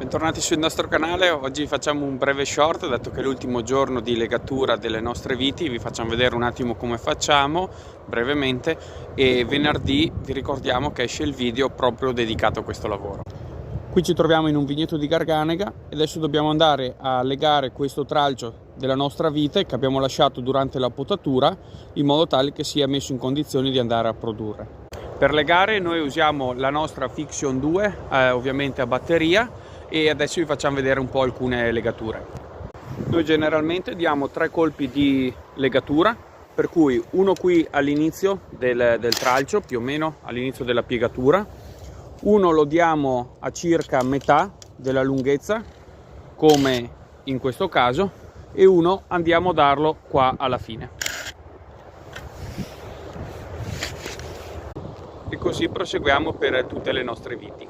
Bentornati sul nostro canale. Oggi facciamo un breve short, dato che è l'ultimo giorno di legatura delle nostre viti. Vi facciamo vedere un attimo come facciamo brevemente, e venerdì vi ricordiamo che esce il video proprio dedicato a questo lavoro. Qui ci troviamo in un vigneto di Garganega e adesso dobbiamo andare a legare questo tralcio della nostra vite che abbiamo lasciato durante la potatura, in modo tale che sia messo in condizioni di andare a produrre. Per legare noi usiamo la nostra Fixion 2, ovviamente a batteria, e adesso vi facciamo vedere un po' alcune legature. Noi generalmente diamo 3 colpi di legatura, per cui uno qui all'inizio del tralcio, più o meno all'inizio della piegatura, uno lo diamo a circa metà della lunghezza, come in questo caso, e uno andiamo a darlo qua alla fine. E così proseguiamo per tutte le nostre viti.